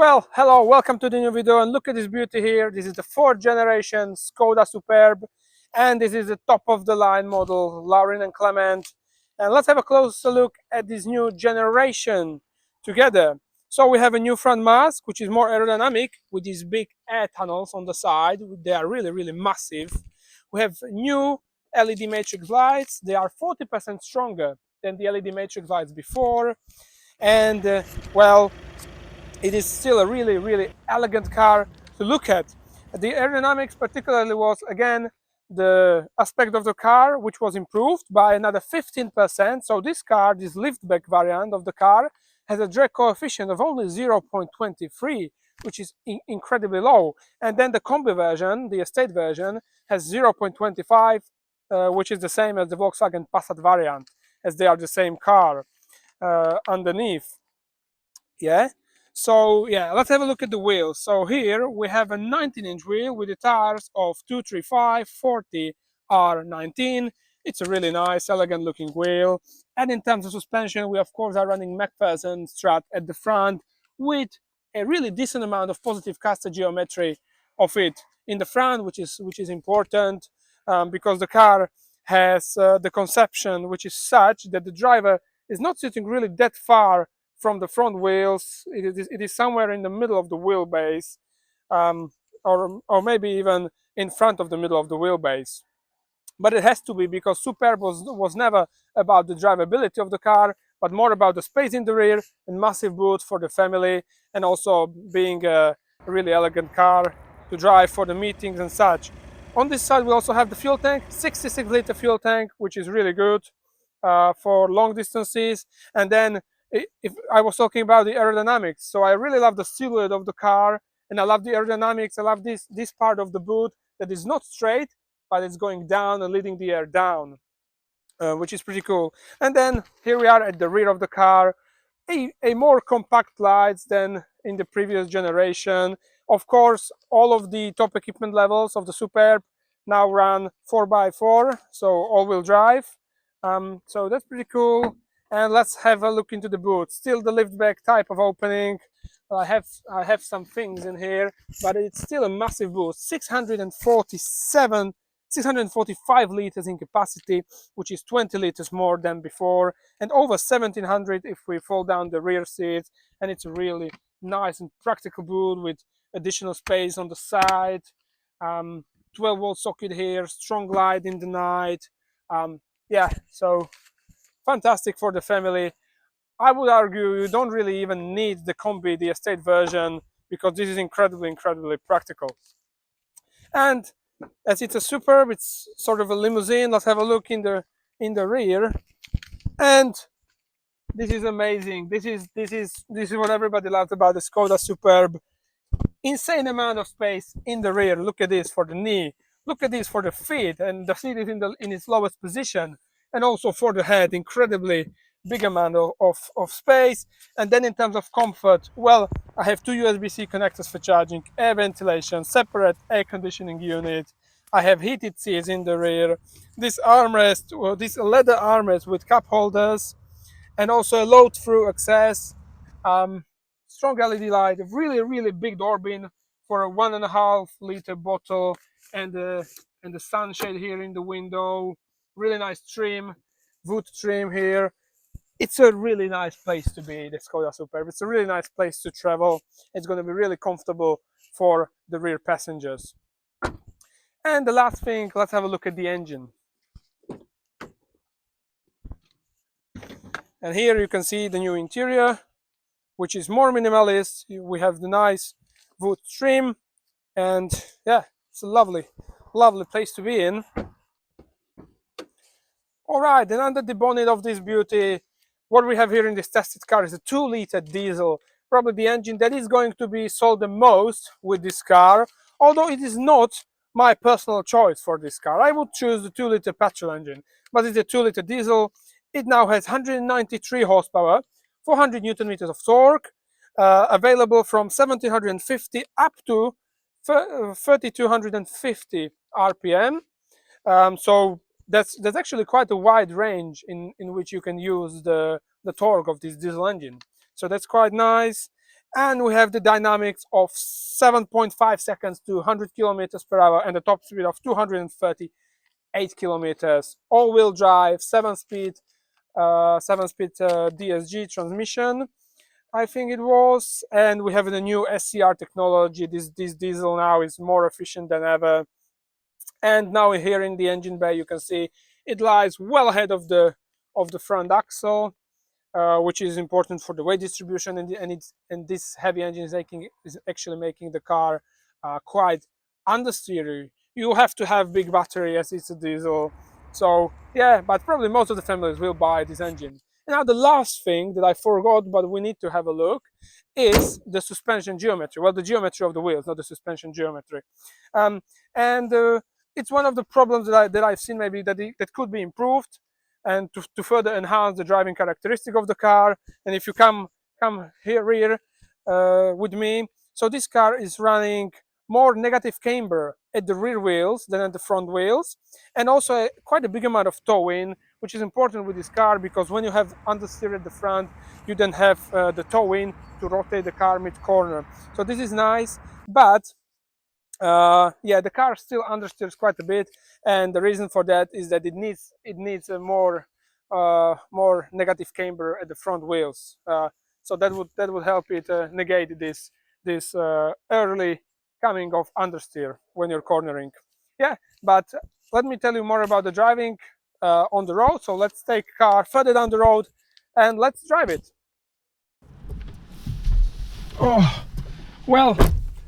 Well, hello, welcome to the new video, and look at this beauty here. This is the 4th generation Skoda Superb, and this is the top of the line model, Lauren and Clement. And let's have a closer look at this new generation together. So we have a new front mask, which is more aerodynamic with these big air tunnels on the side. They are really massive. We have new LED matrix lights. They are 40% stronger than the LED matrix lights before. And well, it is still a really elegant car to look at. The aerodynamics particularly was again the aspect of the car which was improved by another 15%. So this car, this liftback variant of the car, has a drag coefficient of only 0.23, which is incredibly low. And then the combi version, the estate version, has 0.25, which is the same as the Volkswagen Passat variant, as they are the same car underneath. Yeah. So yeah, let's have a look at the wheels. So here we have a 19-inch wheel with the tires of 235/40 R19. It's a really nice, elegant looking wheel. And in terms of suspension, we of course are running McPherson strut at the front with a really decent amount of positive caster geometry of it in the front, which is important because the car has the conception which is such that the driver is not sitting really that far from the front wheels. It is somewhere in the middle of the wheelbase, or maybe even in front of the middle of the wheelbase. But it has to be, because Superb was never about the drivability of the car, but more about the space in the rear and massive boot for the family, and also being a really elegant car to drive for the meetings and such. On this side we also have the fuel tank, 66-liter fuel tank, which is really good for long distances. And then if I was talking about the aerodynamics, so I really love the silhouette of the car, and I love the aerodynamics. I love this part of the boot that is not straight, but it's going down and leading the air down, which is pretty cool. And then here we are at the rear of the car, a more compact lights than in the previous generation. Of course, all of the top equipment levels of the Superb now run 4x4, so all-wheel drive. So that's pretty cool. And let's have a look into the boot. Still the liftback type of opening. I have some things in here, but it's still a massive boot. 645 liters in capacity, which is 20 liters more than before, and over 1700 if we fold down the rear seats. And it's a really nice and practical boot with additional space on the side. 12-volt socket here, strong light in the night. Yeah, so fantastic for the family. I would argue you don't really even need the combi, the estate version, because this is incredibly practical. And as it's a Superb, it's sort of a limousine. Let's have a look in the rear. And this is amazing. This is what everybody loves about the Skoda Superb. Insane amount of space in the rear. Look at this for the knee. Look at this for the feet, and the seat is in its lowest position. And also for the head, incredibly big amount of space. And then in terms of comfort, well, I have two USB-C connectors for charging, air ventilation, separate air conditioning unit. I have heated seats in the rear. This armrest, well, this leather armrest with cup holders, and also a load-through access. Strong LED light, a really big door bin for a 1.5 liter bottle, and the sunshade here in the window. Really nice trim, wood trim here. It's a really nice place to be, the Skoda Superb. It's a really nice place to travel. It's going to be really comfortable for the rear passengers. And the last thing, let's have a look at the engine. And here you can see the new interior, which is more minimalist. We have the nice wood trim, and yeah, it's a lovely place to be in. All right, and under the bonnet of this beauty, what we have here in this tested car is a 2-liter diesel, probably the engine that is going to be sold the most with this car, although it is not my personal choice for this car. I would choose the 2-liter petrol engine, but it's a 2-liter diesel. It now has 193 horsepower, 400 Newton meters of torque, available from 1750 up to 3250 RPM. So that's actually quite a wide range in which you can use the torque of this diesel engine. So that's quite nice. and we have the dynamics of 7.5 seconds to 100 kilometers per hour and a top speed of 238 kilometers. All-wheel drive, 7-speed DSG transmission, I think it was, and we have the new SCR technology. This diesel now is more efficient than ever. And now here in the engine bay, you can see it lies well ahead of the front axle, which is important for the weight distribution, and this heavy engine is actually making the car quite understeery. You have to have big battery as it's a diesel. So yeah, but probably most of the families will buy this engine. Now the last thing that I forgot, but we need to have a look, is the suspension geometry. Well, the geometry of the wheels, not the suspension geometry. It's one of the problems that I've seen maybe that could be improved, and to further enhance the driving characteristic of the car. And if you come here with me, so this car is running more negative camber at the rear wheels than at the front wheels, and also quite a big amount of towing, which is important with this car, because when you have understeer at the front, you then have the towing to rotate the car mid-corner. So this is nice, but yeah, the car still understeers quite a bit, and the reason for that is that it needs a more negative camber at the front wheels. So that would help it negate this early coming of understeer when you're cornering. Yeah, but let me tell you more about the driving on the road. So let's take a car further down the road and let's drive it. Oh, well,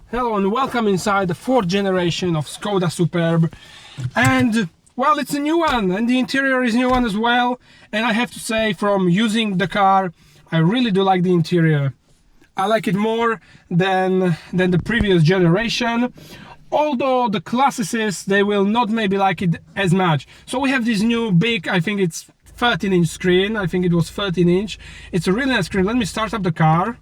hello and welcome inside the 4th generation of Skoda Superb. And well, it's a new one, and the interior is a new one as well. And I have to say, from using the car, I really do like the interior. I like it more than the previous generation, although the classicists, they will not maybe like it as much. So we have this new big, I think it's 13-inch screen. I think it was 13-inch. It's a really nice screen. Let me start up the car.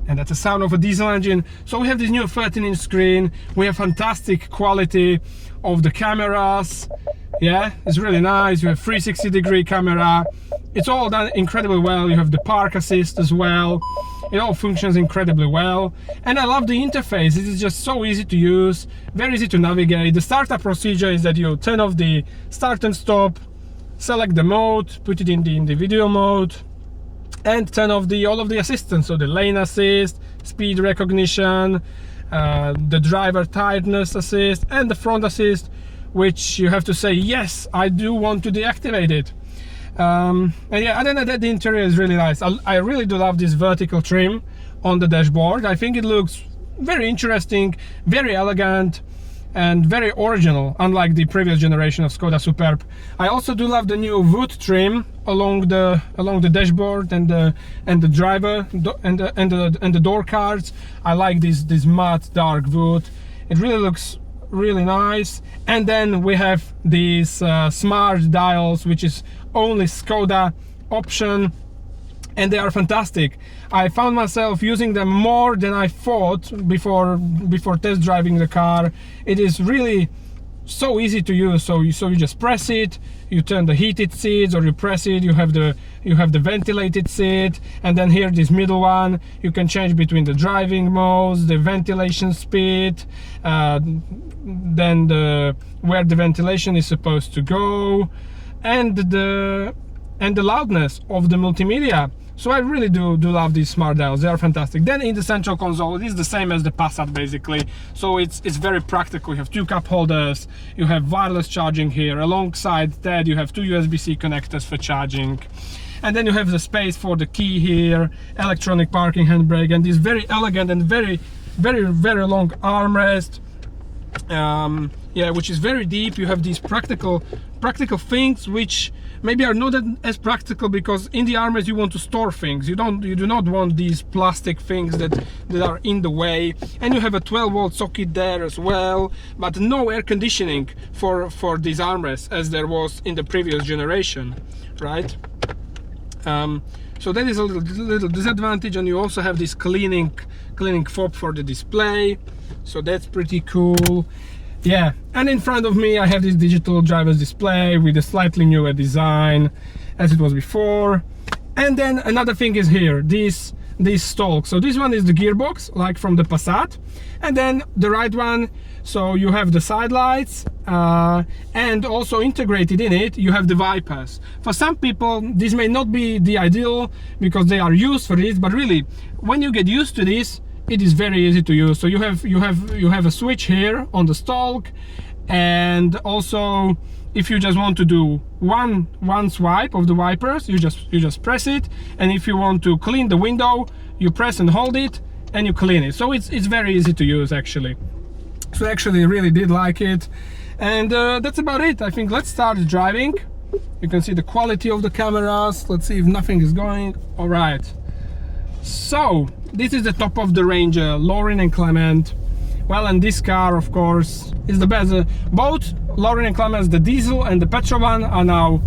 And that's the sound of a diesel engine. So we have this new 13-inch screen. We have fantastic quality of the cameras. Yeah, it's really nice. You have 360-degree camera. It's all done incredibly well. You have the park assist as well. It all functions incredibly well. And I love the interface. It is just so easy to use, very easy to navigate. The startup procedure is that you turn off the start and stop, select the mode, put it in the individual mode, and turn off all of the assistance. So the lane assist, speed recognition, the driver tiredness assist, and the front assist, which you have to say, yes, I do want to deactivate it. And yeah, other than that, the interior is really nice. I really do love this vertical trim on the dashboard. I think it looks very interesting, very elegant, and very original, unlike the previous generation of Skoda Superb. I also do love the new wood trim along the dashboard and the driver and the door cards. I like this matte dark wood. It really looks really nice. And then we have these smart dials, which is only Skoda option, and they are fantastic. I found myself using them more than I thought before test driving the car. It is really so easy to use. So you just press it, you turn the heated seats, or you press it, you have the ventilated seat, and then here this middle one, you can change between the driving modes, the ventilation speed, then where the ventilation is supposed to go, and the loudness of the multimedia. So I really do love these smart dials. They are fantastic. Then in the central console, it is the same as the Passat basically. So it's very practical. You have 2 cup holders, you have wireless charging here. Alongside that, you have 2 USB-C connectors for charging. And then you have the space for the key here, electronic parking handbrake, and this very elegant and very long armrest. Yeah, which is very deep. You have these practical things which maybe are not as practical, because in the armrest you want to store things. You do not want these plastic things that are in the way. And you have a 12-volt socket there as well, but no air conditioning for these armrests as there was in the previous generation, right? So that is a little disadvantage. And you also have this cleaning fob for the display, so that's pretty cool. Yeah, and in front of me I have this digital driver's display with a slightly newer design as it was before. And then another thing is here, this this stalk. So this one is the gearbox, like from the Passat, and then the right one, so you have the side lights, and also integrated in it you have the wipers. For some people this may not be the ideal because they are used for this, but really when you get used to this, it is very easy to use. So you have a switch here on the stalk, and also if you just want to do one swipe of the wipers, you just press it, and if you want to clean the window, you press and hold it and you clean it. So it's very easy to use actually. So I actually really did like it, and that's about it. I think let's start driving. You can see the quality of the cameras. Let's see if nothing is going. All right, so this is the top of the range Laurin and Clement. Well, and this car of course is the best. Both Laurin and Clement's, the diesel and the petrol one, are now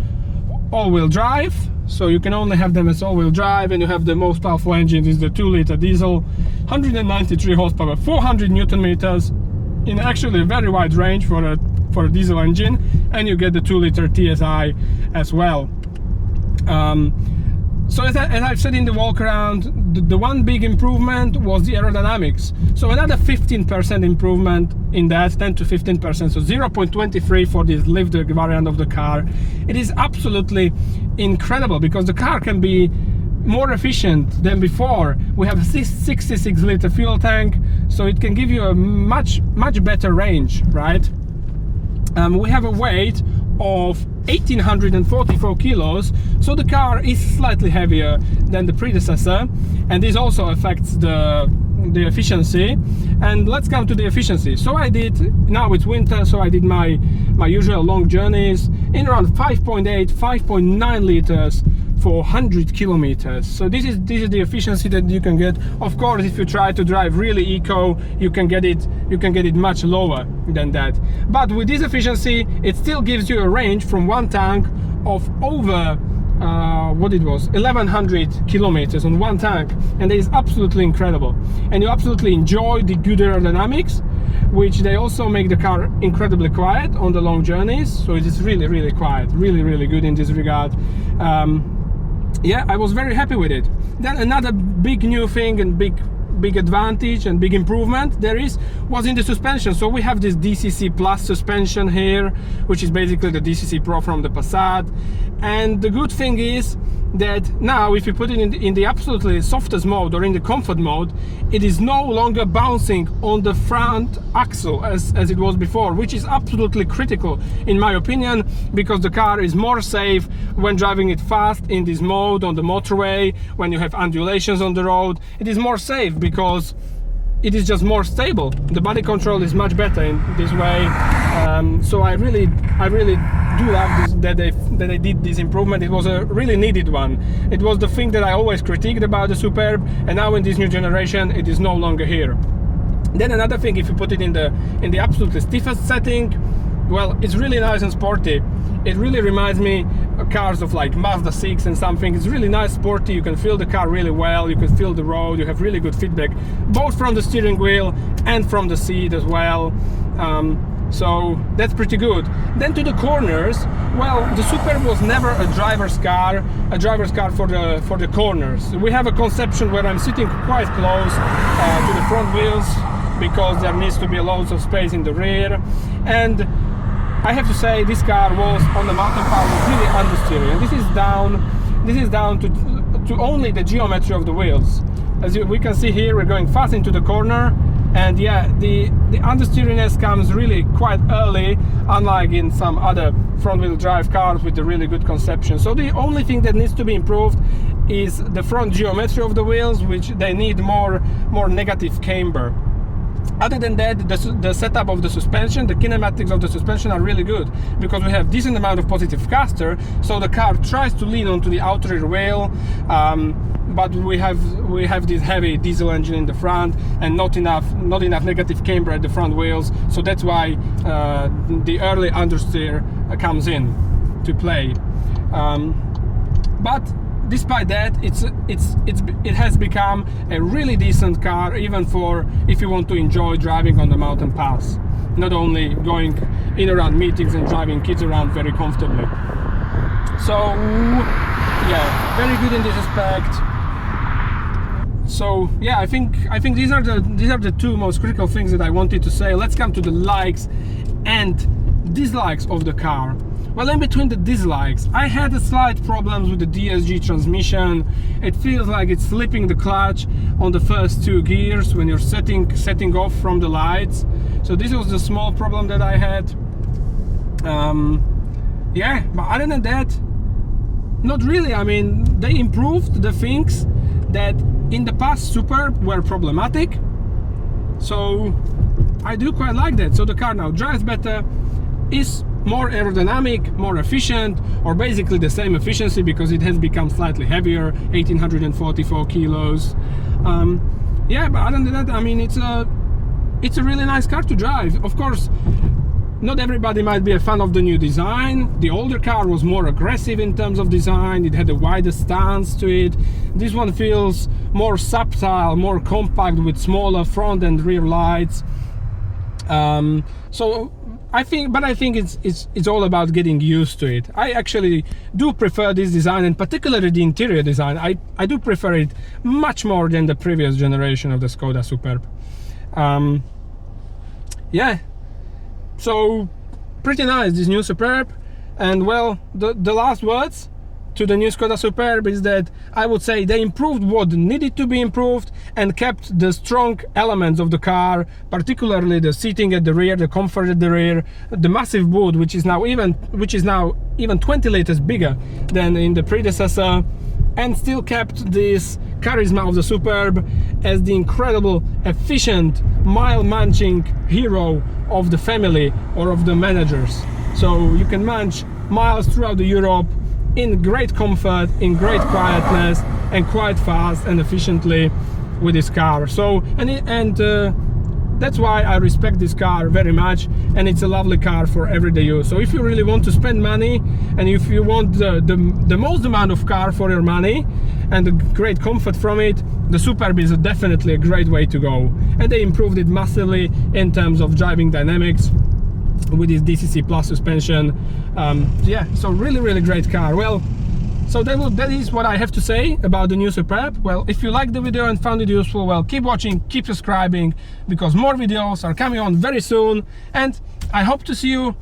all-wheel drive, so you can only have them as all-wheel drive, and you have the most powerful engine is the 2-liter diesel, 193 horsepower, 400 Newton meters, in actually a very wide range for a diesel engine, and you get the 2-liter TSI as well. So as I've said in the walk around, the one big improvement was the aerodynamics. So another 15% improvement in that, 10 to 15%, so 0.23 for this lift variant of the car. It is absolutely incredible because the car can be more efficient than before. We have a 66-liter fuel tank, so it can give you a much better range, right? We have a weight of 1844 kilos, so the car is slightly heavier than the predecessor, and this also affects the efficiency. And let's come to the efficiency. So I did, now it's winter, so I did my usual long journeys in around 5.9 liters for 100 kilometers. So this is the efficiency that you can get. Of course, if you try to drive really eco, you can get it much lower than that. But with this efficiency, it still gives you a range from one tank of over what it was, 1100 kilometers on one tank, and it is absolutely incredible. And you absolutely enjoy the good aerodynamics, which they also make the car incredibly quiet on the long journeys. So it is really quiet, really good in this regard. Yeah, I was very happy with it. Then another big new thing and big advantage and big improvement was in the suspension. So we have this DCC Plus suspension here, which is basically the DCC Pro from the Passat. And the good thing is that now if you put it in the absolutely softest mode or in the comfort mode, it is no longer bouncing on the front axle as it was before, which is absolutely critical in my opinion, because the car is more safe when driving it fast in this mode on the motorway. When you have undulations on the road, it is more safe because it is just more stable. The body control is much better in this way. So I really do love this, that they did this improvement. It was a really needed one. It was the thing that I always critiqued about the Superb, and now in this new generation it is no longer here. Then another thing, if you put it in the absolutely stiffest setting, well, it's really nice and sporty. It really reminds me of cars of like Mazda 6 and something. It's really nice, sporty. You can feel the car really well. You can feel the road. You have really good feedback, both from the steering wheel and from the seat as well. So that's pretty good. Then to the corners, well, the Superb was never a driver's car for the corners. We have a conception where I'm sitting quite close to the front wheels because there needs to be loads of space in the rear. And I have to say, this car was on the mountain path was really understeering, and this is down to only the geometry of the wheels. As we can see here, we're going fast into the corner, and yeah, the understeeriness comes really quite early, unlike in some other front-wheel drive cars with a really good conception. So the only thing that needs to be improved is the front geometry of the wheels, which they need more negative camber. Other than that, the setup of the suspension, the kinematics of the suspension are really good, because we have decent amount of positive caster, so the car tries to lean onto the outer rear wheel, but we have this heavy diesel engine in the front and not enough negative camber at the front wheels, so that's why the early understeer comes in to play. But despite that, it has become a really decent car, even for if you want to enjoy driving on the mountain paths, not only going in around meetings and driving kids around very comfortably. So yeah, very good in this respect. So yeah, I think these are the two most critical things that I wanted to say. Let's come to the likes and dislikes of the car. Well, in between the dislikes, I had a slight problems with the DSG transmission. It feels like it's slipping the clutch on the first two gears when you're setting off from the lights. So this was the small problem that I had. Yeah, but other than that, not really. I mean, they improved the things that in the past Superb were problematic. So I do quite like that. So the car now drives better, is more aerodynamic, more efficient, or basically the same efficiency because it has become slightly heavier, 1844 kilos. Yeah, but other than that, I mean, it's a really nice car to drive. Of course, not everybody might be a fan of the new design. The older car was more aggressive in terms of design. It had a wider stance to it. This one feels more subtle, more compact with smaller front and rear lights. So I think it's all about getting used to it. I actually do prefer this design, and particularly the interior design. I do prefer it much more than the previous generation of the Skoda Superb. Yeah, so pretty nice, this new Superb. And well, the last words to the new Skoda Superb is that I would say they improved what needed to be improved and kept the strong elements of the car, particularly the seating at the rear, the comfort at the rear, the massive boot, which is now even 20 liters bigger than in the predecessor, and still kept this charisma of the Superb as the incredible, efficient, mile-munching hero of the family or of the managers. So you can munch miles throughout the Europe in great comfort, in great quietness, and quite fast and efficiently with this car. So that's why I respect this car very much, and it's a lovely car for everyday use. So if you really want to spend money, and if you want the most amount of car for your money and the great comfort from it, the Superb is definitely a great way to go. And they improved it massively in terms of driving dynamics with this DCC Plus suspension. Yeah, so really great car. Well, so that is what I have to say about the new Superb. Well, if you liked the video and found it useful, well, keep watching, keep subscribing, because more videos are coming on very soon, and I hope to see you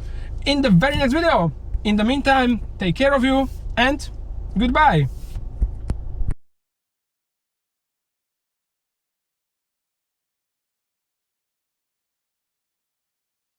in the very next video. In the meantime, take care of you and goodbye.